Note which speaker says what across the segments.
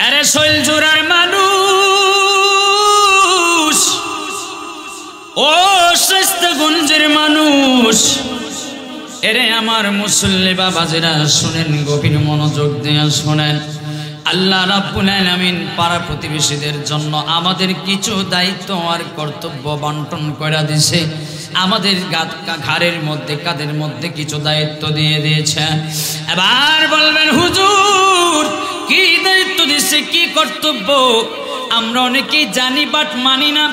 Speaker 1: আরে শৈলজোড়ার মানুষ, ও শায়েস্তাগঞ্জের মানুষ, এরে আমার মুসল্লি বাবাজিরা শুনেন, গভীর মনোযোগ দিয়ে শুনেন। আল্লাহ রাব্বুল আলামিন পাড়া প্রতিবেশীদের জন্য আমাদের কিছু দায়িত্ব আর কর্তব্য বন্টন করে দিয়েছে। আমাদের ঘাড়ের মধ্যে, কাঁধের মধ্যে কিছু দায়িত্ব দিয়ে দিয়েছে। এবার বলবেন হুজুর কি দায়িত্ব দিয়েছে, কি কর্তব্য? আমরা অনেকেই জানি বাট মানি না,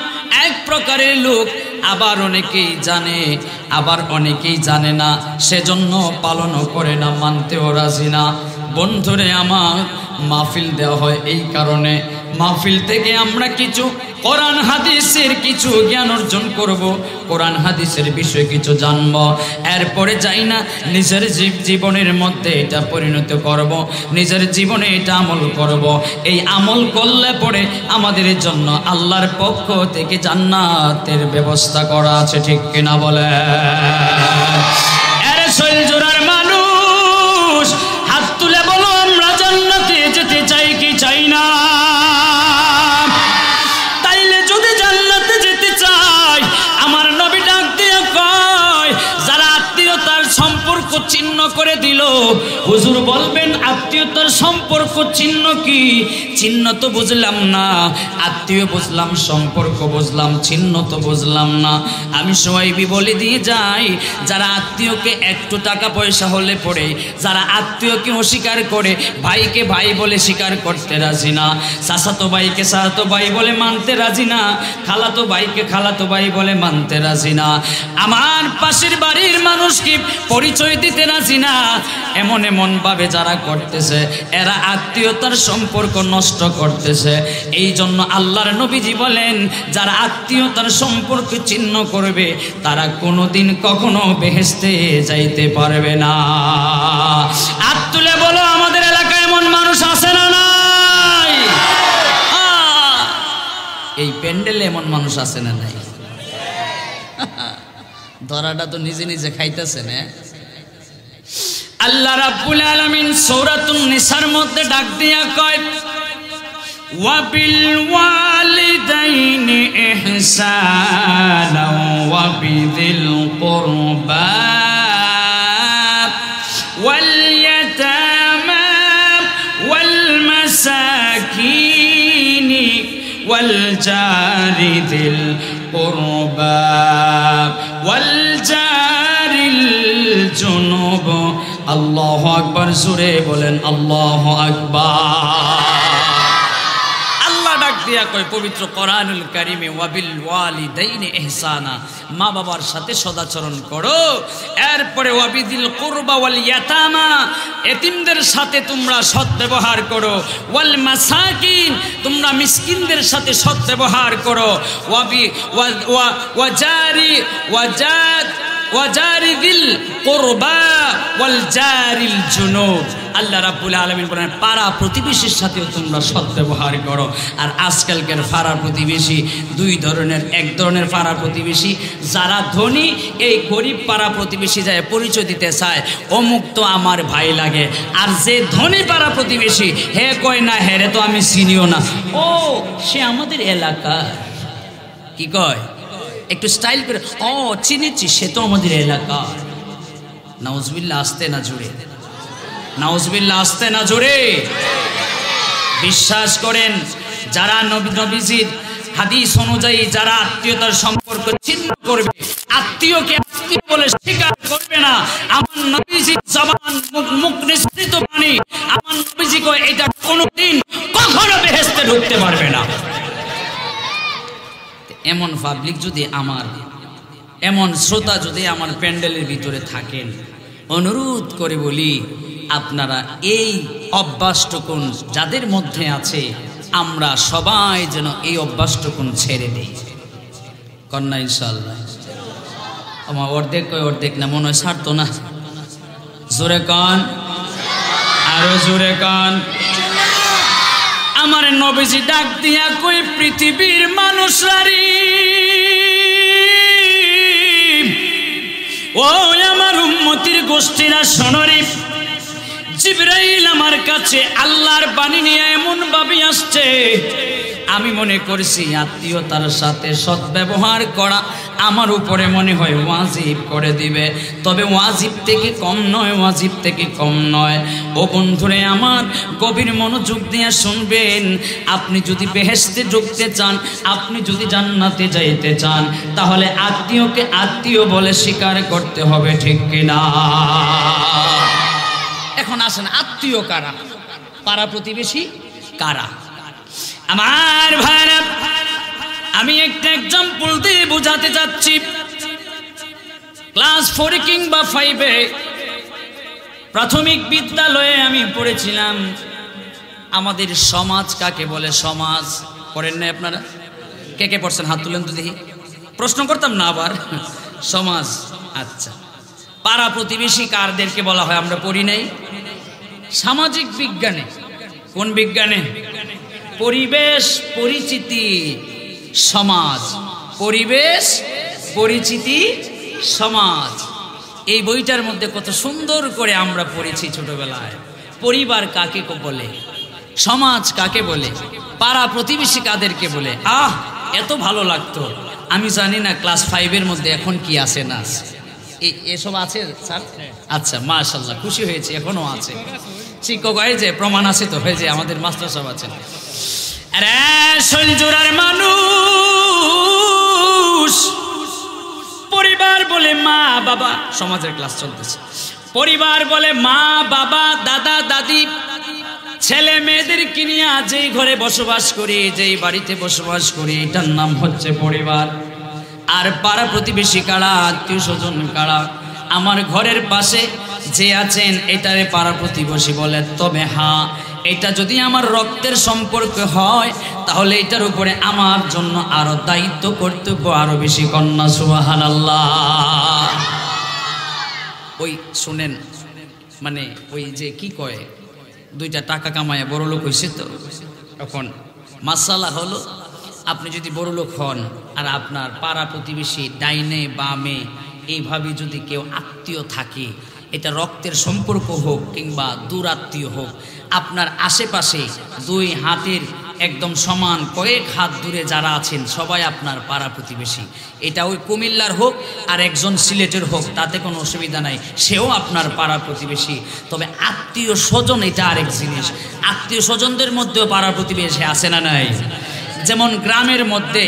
Speaker 1: এক প্রকারের লোক। আবার অনেকেই জানে, আবার অনেকেই জানে না, সেজন্য পালনও করে না, মানতেও রাজি না। বন্ধুরে আমার, মাহফিল দেওয়া হয় এই কারণে, মাহফিল থেকে আমরা কিছু কোরআন হাদিসের কিছু জ্ঞান অর্জন করব, কোরআন হাদিসের বিষয়ে কিছু জানব, এরপরে যাই না নিজের জীবনের মধ্যে এটা পরিণত করব, নিজের জীবনে এটা আমল করব। এই আমল করলে পরে আমাদের জন্য আল্লাহর পক্ষ থেকে জান্নাতের ব্যবস্থা করা আছে, ঠিক কিনা বলে? আরে শৈলজোড়ার মানুষ, হাত তুলে বলো আমরা জান্নাতে যেতে চাই কি চাই না? তাইলে যদি জান্নাতে যেতে চাই, আমার নবী ডাক দিয়ে কয়, যারা আত্মীয়তার সম্পর্ক ছিন্ন করে দিল। হুজুর বলবেন আত্মীয়তার সম্পর্ক ছিন্ন কি? চিহ্ন তো বুঝলাম না, আত্মীয় বুঝলাম, সম্পর্ক বুঝলাম, চিহ্ন তো বুঝলাম না। আমি সবাইবি বলে দিয়ে যাই, যারা আত্মীয়কে একটু টাকা পয়সা হলে পড়ে, যারা আত্মীয়কে অস্বীকার করে, ভাইকে ভাই বলে স্বীকার করতে রাজি না, চাচাতো ভাইকে চাচাতো ভাই বলে মানতে রাজি না, খালাতো ভাইকে খালাতো ভাই বলে মানতে রাজি না, আমার পাশের বাড়ির মানুষকে পরিচয় দিতে রাজি না, এমন এমন ভাবে যারা করতেছে, এরা আত্মীয়তার সম্পর্ক নষ্ট করতেছে। এই জন্য আল্লাহর নবীজি বলেন, যারা আত্মীয়তার সম্পর্ক ছিন্ন করবে তারা কোনোদিন কখনো বেহেশতে যাইতে পারবে না। হাত তুলে বলো আমাদের এলাকায় এমন মানুষ আছে না নাই? এই প্যান্ডেলে এমন মানুষ আছে না নাই? ধরাটা তো নিজে নিজে খাইতেছে না। আল্লাহ রাব্বুল আলামিন সূরাতুন নিসার মধ্যে ডাক দিয়া কয়, ওয়াবিল ওয়ালিদাইনি ইহসানা ওয়া বিযিল কুরবা ওয়াল ইয়াতামা ওয়াল মাসাকিন ওয়াল জারি যিল কুরবা ওয়াল জারিল জুনুব। আল্লাহু আকবার, জোরে বলেন আল্লাহু আকবার। আল্লাহ ডাক দিয়া কয় পবিত্র কোরআনুল কারীমে, ওয়াবিল ওয়ালিদাইনি ইহসানা, মা বাবার সাথে সদাচরণ করো। এরপরে ওয়াবিদিল কুরবা ওয়াল ইয়াতামা, এতিমদের সাথে তোমরা সৎ ব্যবহার করো। ওয়াল মাসাকিন, তোমরা মিসকিনদের সাথে সৎ ব্যবহার করো। ওয়াজারি দিল কুরবা ওয়াল জারিল জুনুব। আল্লাহ রাব্বুল আলামিন বলেন পাড়া প্রতিবেশীর সাথেও তোমরা সৎ ব্যবহার করো। আর আজকালকার পাড়া প্রতিবেশী দুই ধরনের। এক ধরনের পাড়া প্রতিবেশী যারা ধনী, এই গরিব পাড়া প্রতিবেশী যায় পরিচয় দিতে চায়, অমুক তো আমার ভাই লাগে। আর যে ধনী পাড়া প্রতিবেশী, হে কয় না, হে রে তো আমি চিনিও না, ও সে আমাদের এলাকা, কি কয় একটু স্টাইল করে, ও চিনেছি, সে তো আমাদের এলাকা। নাউজুবিল্লাহ, আসতে না জোরে, নাউজুবিল্লাহ, আসতে না জোরে। বিশ্বাস করেন, যারা নবীজির হাদিস অনুযায়ী যারা আত্মীয়তার সম্পর্ক ছিন্ন করবে, আত্মীয়কে আত্মীয় বলে স্বীকার করবে না, আমার নবীজির জবান মুখ নিঃসৃত বাণী, আমার নবীজি কয় এটা কোনোদিন কখনো বেহেশতে ঢুকতে পারবে না। এমন পাবলিক যদি আমার, এমন শ্রোতা যদি আমার প্যান্ডেলের ভিতরে থাকেন, অনুরোধ করে বলি আপনারা এই অভ্যাসটুকুন যাদের মধ্যে আছে, আমরা সবাই যেন এই অভ্যাসটুকুন ছেড়ে দিই। কন্যা ইনশাআল্লাহ। আমার অর্ধেক কয় অর্ধেক না, মনে হয় ছাড়তো না। জোরে কান, আরো জোরে কান। আমার নবীজি ডাক দিয়া কই, পৃথিবীর মানুষরারি, ও আমার উম্মতির গোষ্ঠীরা শোনরে, জিবরাইল আমার কাছে আল্লাহর বাণী নিয়ে এমন ভাবে আসছে, আমি মনে করছি আত্মীয়তার সাথে সদ্ব্যবহার করা আমার উপরে মনে হয় ওয়াজিব করে দিবে। তবে ওয়াজিব থেকে কম নয়, ওয়াজিব থেকে কম নয়। ও বন্ধুরে আমার, গভীর মনোযোগ দিয়ে শুনবেন। আপনি যদি বেহেশতে ঢুকতে চান, আপনি যদি জান্নাতে যাইতে চান, তাহলে আত্মীয়কে আত্মীয় বলে স্বীকার করতে হবে, ঠিক কিনা? এখন আসেন, আত্মীয় কারা, পাড়া প্রতিবেশী কারা? আমার ভাইরা, আমি একটা এক্সাম্পল দিয়ে বোঝাতে চাচ্ছি। ক্লাস 4 কিংবা 5-এ প্রাথমিক বিদ্যালয়ে আমি পড়েছিলাম। আমাদের সমাজ কাকে বলে? সমাজ পড়েন না আপনারা? কে কে পড়ছেন হাত তুলেন তো দেখি। প্রশ্ন করতাম না আবার। সমাজ, আচ্ছা। পাড়া প্রতিবেশী কারদেরকে বলা হয়? আমরা পড়ি নাই? সামাজিক বিজ্ঞানে। কোন বিজ্ঞানে? পরিবেশ পরিচিতি সমাজ। পরিবেশ পরিচিতি সমাজ, এই বইটার মধ্যে কত সুন্দর করে আমরা পড়েছি ছোটবেলায়। পরিবার কাকে বলে, সমাজ কাকে বলে, পাড়া প্রতিবেশী কাদেরকে বলে। এত ভালো লাগতো। আমি জানি না ক্লাস 5-এর মধ্যে এখন কি আছে না এসব আছে স্যার? আচ্ছা, মাশাআল্লাহ, খুশি হয়েছি, এখনো আছে। শিক্ষক হয় যে প্রমাণ আছে তো, হয়ে যে আমাদের মাস্টার সব আছেন। আরে শৈলজোড়ার মানুষ, পরিবার বলে মা বাবা, সমাজের ক্লাস চলতেছে। পরিবার বলে মা বাবা, দাদা দাদি, ছেলে মেয়েদেরকে নিয়ে যেই ঘরে বসবাস করি, যেই বাড়িতে বসবাস করি, এটার নাম হচ্ছে পরিবার। আর পাড়া প্রতিবেশী কারা, আত্মীয় স্বজন কারা? আমার ঘরের পাশে যে আছেন এটারে পাড়া প্রতিবেশী বলে। তবে হ্যাঁ, এটা যদি আমার রক্তের সম্পর্ক হয়, তাহলে এটার উপরে আমার জন্য আরো দায়িত্ব, কর্তব্য আরো বেশি। কন্যা সুবহানাল্লাহ। ওই শুনেন, মানে ওই যে কি কয়, 2টা টাকা কামায় বড় লোক হয়েছে তো, এখন মাসালা হলো, আপনি যদি বড় লোক হন আর আপনার পাড়া প্রতিবেশী ডাইনে বামে এইভাবে যদি কেউ আত্মীয় থাকে, এটা রক্তের সম্পর্ক হোক কিংবা দূরাত্মীয় হোক, আপনার আশেপাশে 2 হাতের একদম সমান কয়েক হাত দূরে যারা আছেন সবাই আপনার পাড়া প্রতিবেশী। এটা ওই কুমিল্লার হোক আর একজন সিলেটের হোক, তাতে কোনো অসুবিধা নাই, সেও আপনার পাড়া প্রতিবেশী। তবে আত্মীয় স্বজন এটা আরেক জিনিস। আত্মীয় স্বজনদের মধ্যেও পাড়া প্রতিবেশী আছে না নাই? যেমন গ্রামের মধ্যে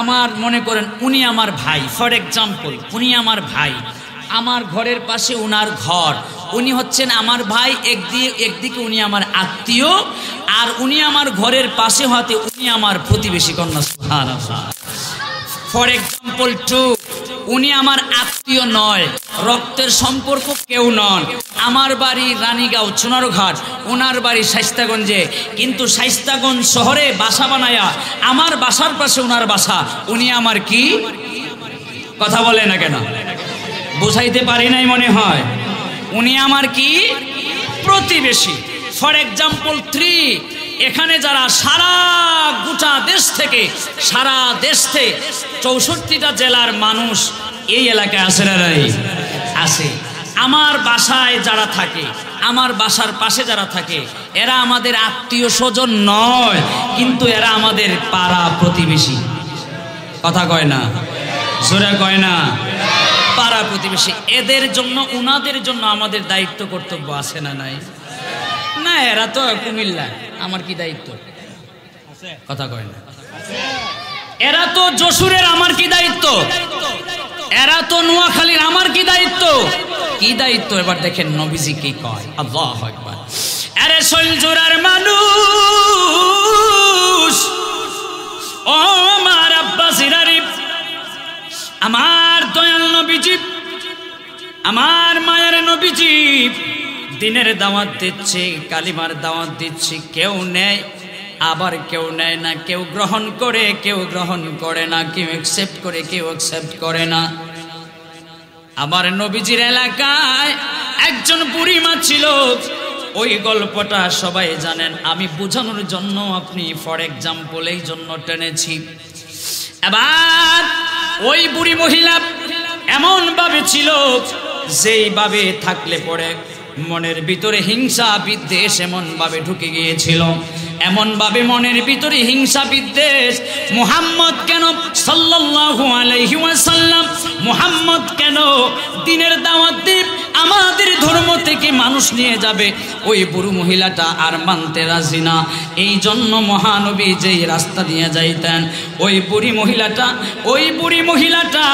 Speaker 1: আমার মনে করেন উনি আমার ভাই, ফর এক্সাম্পল উনি আমার ভাই, আমার ঘরের পাশে উনার ঘর, উনি হচ্ছেন আমার ভাই, একদিকে উনি আমার আত্মীয়, আর উনি আমার ঘরের পাশে হতে উনি আমার প্রতিবেশী। কন্যা সুবহানাল্লাহ। ফর এক্সাম্পল 2, উনি আমার আত্মীয় নয়, রক্তের সম্পর্ক কেউ নন। আমার বাড়ি রানীগাঁও চুনারঘাট, ওনার বাড়ি শাইস্তাগঞ্জে, কিন্তু শাইস্তাগঞ্জ শহরে বাসা বানায়া আমার বাসার পাশে ওনার বাসা। উনি আমার কি? কথা বলে না কেন? বুঝাইতে পারি নাই মনে হয়। উনি আমার কি? প্রতিবেশী। ফর এক্সাম্পল 3, এখানে যারা সারা গোটা দেশ থেকে, সারা দেশ থেকে 64টা জেলার মানুষ এই এলাকায় আছে না নাই? আছে। আমার বাসায় যারা থাকে, আমার বাসার পাশে যারা থাকে, এরা আমাদের আত্মীয় স্বজন নয়, কিন্তু এরা আমাদের পাড়া প্রতিবেশী। কথা কয় না? জোরে কয় না? পাড়া প্রতিবেশী। এদের জন্য, উনাদের জন্য আমাদের দায়িত্ব কর্তব্য আছে না নাই? না, এরা তো কুমিল্লা, আমার কি দায়িত্ব? কথা কয় না। এরা তো যশোরের, আমার কি দায়িত্ব? এরা তো নোয়াখালীর, আমার কি দায়িত্ব? কি দায়িত্ব? এবার দেখেন নবীজি কি কয়। আল্লাহু আকবার। আরে শৈলজোড়ার মানুষ, ও আমার আব্বাসিরারি, আমার দয়াল নবীজি, আমার মায়ের নবীজি দিনের দাওয়াত দিচ্ছে, কালিমার দাওয়াত দিচ্ছে। কেউ নেয়, আবার কেউ নেয় না, কেউ গ্রহণ করে, কেউ গ্রহণ করে না, কেউ অ্যাকসেপ্ট করে, কেউ অ্যাকসেপ্ট করে না। আমার নবীজির এলাকায় একজন বুড়িমা ছিল, ওই গল্পটা সবাই জানেন। আমি বোঝানোর জন্য, আপনি ফর এক্সাম্পল এই জন্য টেনেছি। এবার ওই বুড়ি মহিলা এমন ভাবে ছিল, যেই ভাবে থাকলে পরে মনের ভিতরে হিংসা বিদ্বেষ এমন ভাবে ঢুকে গিয়েছিল, এমন ভাবে মনের ভিতরে হিংসা বিদ্বেষ। মুহাম্মদ কেন সাল্লাল্লাহু আলাইহি ওয়াসাল্লাম, মুহাম্মদ কেন দ্বীনের দাওয়াত দিয়ে আমাদের ধর্ম থেকে মানুষ নিয়ে যাবে, ওই বুড়ো মহিলাটা আর মানতে রাজি না। এই জন্য মহানবী যেই রাস্তা দিয়ে যাইতেন, ওই বুড়ি মহিলাটা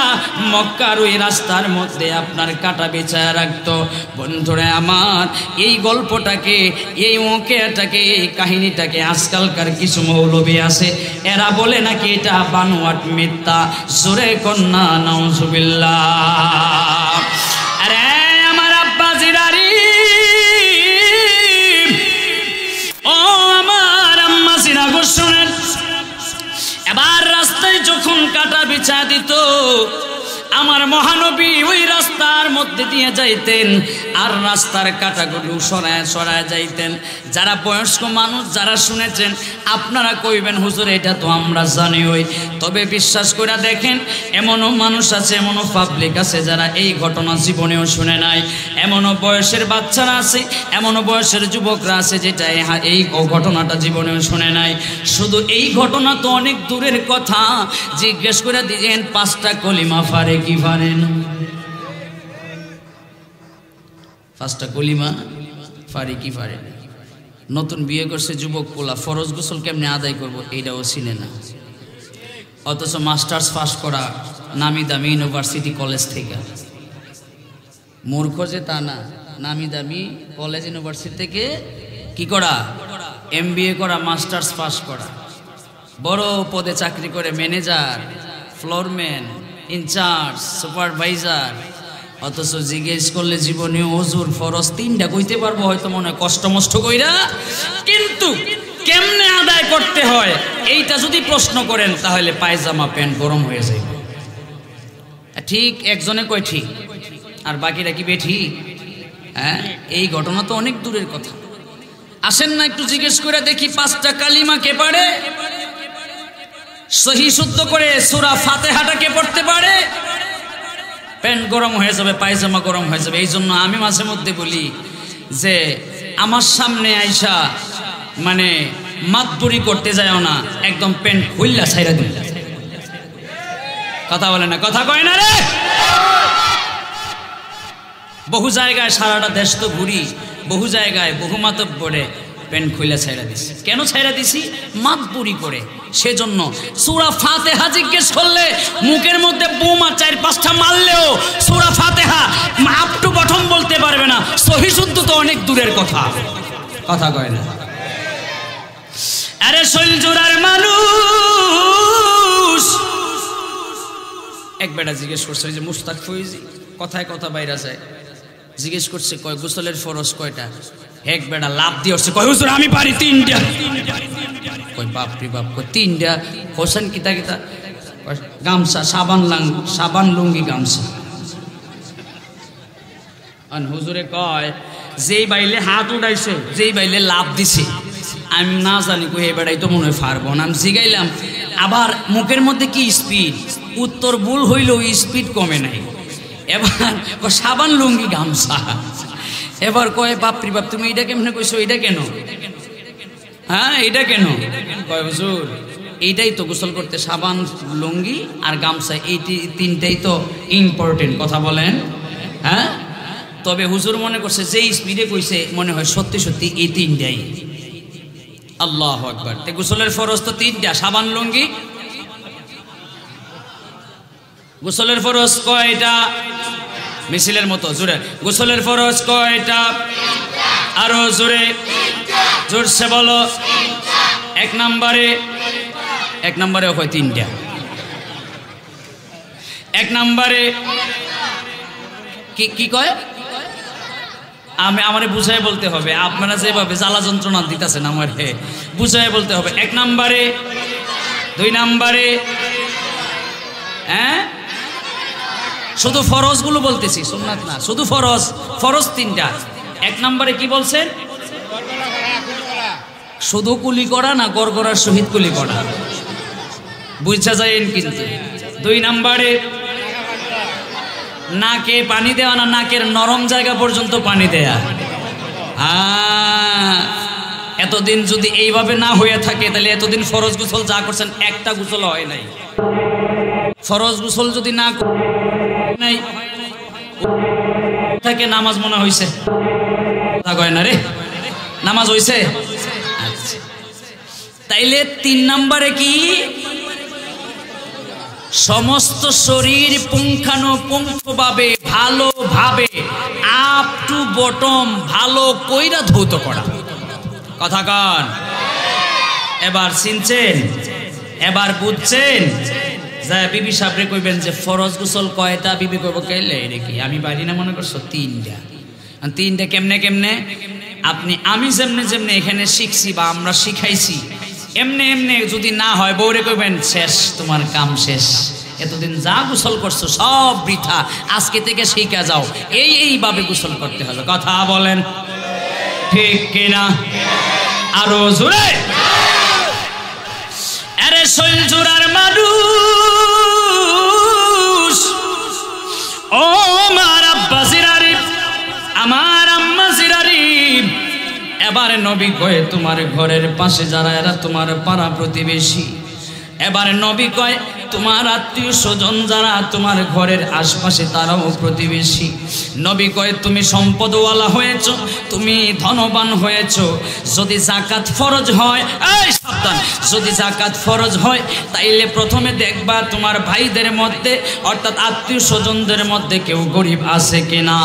Speaker 1: মক্কার ওই রাস্তার মধ্যে আপনার কাটা বিছায়া রাখতো। বন্ধুরা আমার, এই গল্পটাকে, এই ওকেয়াটাকে, এই কাহিনীটাকে আজকালকার কিছু মৌলবী আছে, এরা বলে নাকি এটা বানোয়াট মিথ্যা। জোরে কন্যা নাউজুবিল্লাহ। আরে আমার আব্বা জিরারি, ও আমার আম্মা জিরা গো শুনেন, এবার রাস্তায় যখন কাটা বিছা দিত, আমার মহানবী ওই রাস্তার মধ্যে দিয়ে যাইতেন আর রাস্তার কাটাগুলো সরায় সরায় যাইতেন। যারা বয়স্ক মানুষ যারা শুনেছেন আপনারা কইবেন হুজুর এটা তো আমরা জানি ওই, তবে বিশ্বাস করে দেখেন এমনও মানুষ আছে, এমনও পাবলিক আছে যারা এই ঘটনা জীবনেও শুনে নাই, এমনও বয়সের বাচ্চারা আছে, এমনও বয়সের যুবকরা আছে যেটা এই ঘটনাটা জীবনেও শুনে নাই। শুধু এই ঘটনা তো অনেক দূরের কথা, জিজ্ঞেস করে দিয়েন 5টা কলিমা পারে কি পারেন? 5টা কলিমা পারে কি পারেন? নতুন বিয়ে করছে যুবক পোলা, ফরজ গোসল কেমনে আদায় করবো এইটাও চিনে না, অথচ মাস্টার্স পাস করা নামি দামি ইউনিভার্সিটি কলেজ থেকে। মূর্খ যে তা না, নামি দামি কলেজ ইউনিভার্সিটি থেকে কি করা, MBA করা, মাস্টার্স পাস করা, বড় পদে চাকরি করে, ম্যানেজার, ফ্লোরম্যান, ইনচার্জ, সুপারভাইজার, অথচ জিজ্ঞেস করলে জীবনে হুজুর ফরজ 3টা কইতে পারবো, হয়তো মনে হয় কষ্ট মষ্ট কইরা, কিন্তু কেমনে আদায় করতে হয় এইটা যদি প্রশ্ন করেন তাহলে পায়জামা প্যান্ট গরম হয়ে যায়। ঠিক একজনে কয় ঠিক, আর বাকিরা কি বেঠিক? হ্যাঁ, এই ঘটনা তো অনেক দূরের কথা। আসেন না একটু জিজ্ঞেস করে দেখি 5টা কালিমা কে পারে? সহি শুদ্ধ করে সূরা ফাতিহাটা কে পড়তে পারে? প্যান্ট গরম হয়ে যাবে, পায়জামা গরম হয়ে যাবে। এই জন্য আমি মাঝে মধ্যে বলি যে আমার সামনে আইসা মানে মাতবুরি করতে যাও না, একদম প্যান্ট খুললা ছাইরা দিন। কথা বলে না, কথা কয় না রে। বহু জায়গায় সারাটা দেশ তো ঘুরি, বহু জায়গায় বহু মাতব্বরে প্যান্ট খুইলা ছাইরা দিছি। কেন ছাইরা দিছি? মাতবুরি করে। সেজন্য সূরা ফাতিহা জিজ্ঞেস করলে মুখের মধ্যে বোমা 4-5টা মারলেও সূরা ফাতিহা আপ টু বটম বলতে পারবে না। সহি শুদ্ধ তো অনেক দূরের কথা, কথা কয় না। আরে শৈলজোড়ার মানুষ এক বেটা জিজ্ঞেস করছে, যে মুস্তাক ফৈজি কথায় কথা বাইরা যায়, জিজ্ঞেস করছে কয় গোসলের ফরজ কয়টা? এক বেটা লাভ দিয়ে হচ্ছে, কয় হুজুর আমি পারি 3টা। কয় বাপ রে বাপ, কয় 3টা? হোসেন কিতা কিতা? গামছা, সাবান লুঙ্গি গামছা। আর হুজুরে কয় যেই বাইলে হাত উঠাইছে, যেই বাইলে লাভ দিছে, আমি না জানি কই এই বেটাই তো মনে হয় পারবো না। আমি জিগাইলাম আবার মুখের মধ্যে কি স্পিড? উত্তর ভুল হইলেও স্পিড কমে নাই। এবার সাবান লুঙ্গি গামছা। এবার কয় বাপরি বাপ তুমি এটা কেমনে কইছো? এটা কেন? হ্যাঁ এটা কেন? কয় হুজুর এইটাই তো গোসল করতে সাবান লুঙ্গি আর গামছা, এই 3টাই তো ইম্পর্টেন্ট। কথা বলেন। হ্যাঁ, তবে হুজুর মনে করছে যে স্পিডে কইছে মনে হয় সত্যি সত্যি এই 3টাই। আল্লাহু আকবার। তে গোসলের ফরজ তো 3টা, সাবান লুঙ্গি। গোসলের ফরজ কয়টা? মিছিলের মতো জোরে, গোসলের ফরজ কয়টা? আরো জোরে, জোরসে বলো। 1 নম্বরে হয় 3টা। 1 নম্বরে কি কয়? আমারে বুঝাই বলতে হবে, আপনারা যেভাবে জ্বালা যন্ত্রণা দিতেছেন আমারে বুঝাই বলতে হবে। 1 নম্বরে, 2 নম্বরে, হ্যাঁ শুধু ফরজ গুলো বলতেছি, সুন্নাত না, শুধু ফরজ। ফরজ 3টা। 1 নম্বরে কি বলছেন? শুধু কুলি করা না, গড়গড়ার সহিত কুলি করা, বুঝা যায় কিন্তু। 2 নম্বরে নাকে পানি দেওয়া না, নাকের নরম জায়গা পর্যন্ত পানি দেয়া। এতদিন যদি এইভাবে না হয়ে থাকে তাহলে এতদিন ফরজ গোসল যা করছেন একটা গোসল হয় নাই। ফরজ গোসল যদি না নাই থাকে নামাজ মনে হয়েছে কয় না রে, নামাজ হয়েছে। আচ্ছা, তাইলে 3 নম্বরে কি সমস্ত শরীর পুঙ্খানুপুঙ্খভাবে ভালোভাবে আপ টু বটম ভালো কইরা ধৌত করা। কথা কন, এবার চিনছেন, এবার বুঝছেন। যা বিবি সাবরে কইবেন যে ফরজ গোসল কয়টা, বিবি কইব কেলে রে কি আমি বাড়ি না মনে করছো 3টা। 3টা কেমনে কেমনে আপনি আমি যেমনে যেমনে এখানে শিখছি বা আমরা শিখাইছি এমনে এমনে যদি না হয় বউরে কইবেন শেষ, তোমার কাম শেষ, এতদিন যা গোসল করছো সব বৃথা, আজকে থেকে শিখা যাও, এইভাবে গোসল করতে হবে। কথা বলেন ঠিক কিনা? আরো জোরে। আরে শৈল জোড়ার মানুষ, ও আমার আব্বা জিরারি, আমার আম্মা জিরারি, এবারে নবী কয় তোমার ঘরের পাশে যারা এরা তোমার পাড়া প্রতিবেশী। এবারে নবী কয় তোমার আত্মীয় স্বজন যারা তোমার ঘরের আশপাশে তারাও প্রতিবেশী। নবী কয় তুমি সম্পদওয়ালা হয়েছ, তুমি ধনবান হয়েছ, যদি যাকাত ফরজ হয়, এই সাবধান, যদি যাকাত ফরজ হয় তাইলে প্রথমে দেখবা তোমার ভাইদের মধ্যে অর্থাৎ আত্মীয় স্বজনদের মধ্যে কেউ গরিব আছে কিনা।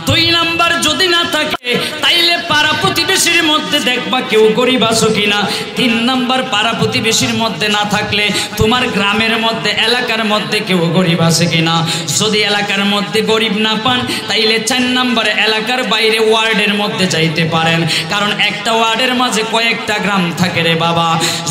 Speaker 1: 2 নাম্বার যদি না থাকে তাইলে পাড়া প্রতিবেশীর মধ্যে দেখবা কেউ গরিব আছো কিনা। 3 নাম্বার পাড়া প্রতিবেশীর মধ্যে না থাকলে তোমার গ্রামের মধ্যে এলাকার মধ্যে কেউ গরিব আছে কিনা। যদি এলাকার মধ্যে গরিব না পান তাইলে 4 নম্বরে এলাকার বাইরে ওয়ার্ডের মধ্যে যাইতে পারেন, কারণ একটা ওয়ার্ডের মাঝে কয়েকটা গ্রাম থাকে রে বাবা।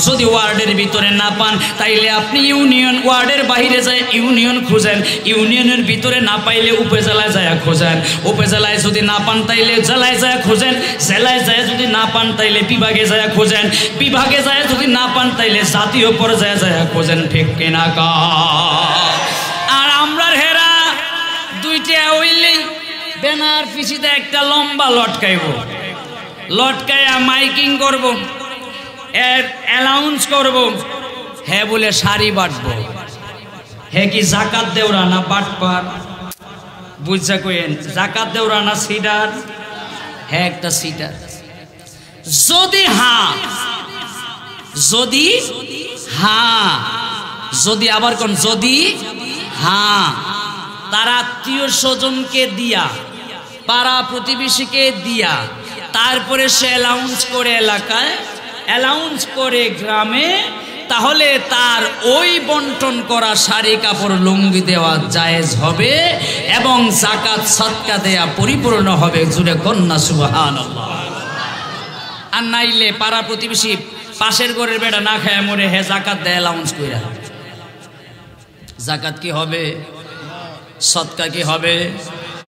Speaker 1: যদি ওয়ার্ডের ভিতরে না পান তাইলে আপনি ইউনিয়ন ওয়ার্ডের বাইরে যায় ইউনিয়ন খুঁজেন, ইউনিয়নের ভিতরে না পাইলে উপজেলায় যায় খুঁজেন, উপজেলায় যদি না পান তাইলে জেলায় যায় খুঁজেন, জেলায় যায় যদি না পান তাইলে বিভাগে যায় খুঁজেন, বিভাগে যায় যদি না পান তাইলে জাতীয় পর্যায়ে যায় খুঁজেন। ঠিক কিনা? আর আমরা হেরা 2টা হইলেই ব্যানার পিছিতে একটা লম্বা লটকাইব, লটকাইয়া মাইকিং করব, এর অ্যালাউন্স করব, হ্যাঁ বলে শাড়ি বাটবো। হ্যাঁ কি জাকাত দেওরা না বাটপার? বুঝছা কইেন জাকাত দেওরা না সিডার? হ্যাঁ একটা সিডার। যদি হ্যাঁ, যদি হ্যাঁ, যদি আবার কোন যদি হ্যাঁ, তার আত্মীয় স্বজনকে দিয়া পাড়া প্রতিবেশীকে দিয়া তারপরে সে অ্যালাউন্স করে এলাকায়, অ্যালাউন্স করে গ্রামে, তাহলে তার ওই বন্টন করা শাড়ি কাপড় লুঙ্গি দেওয়া জায়েজ হবে এবং যাকাত সদকা দেয়া পরিপূর্ণ হবে। জুড়ে কন্যা সুবহানাল্লাহ। আর নাইলে পাড়া প্রতিবেশী পাশের ঘরের বেটা না খায় মরে, হে যাকাত দেয় অ্যালাউন্স কইরা, যাকাত কি হবে? সদকা কি হবে?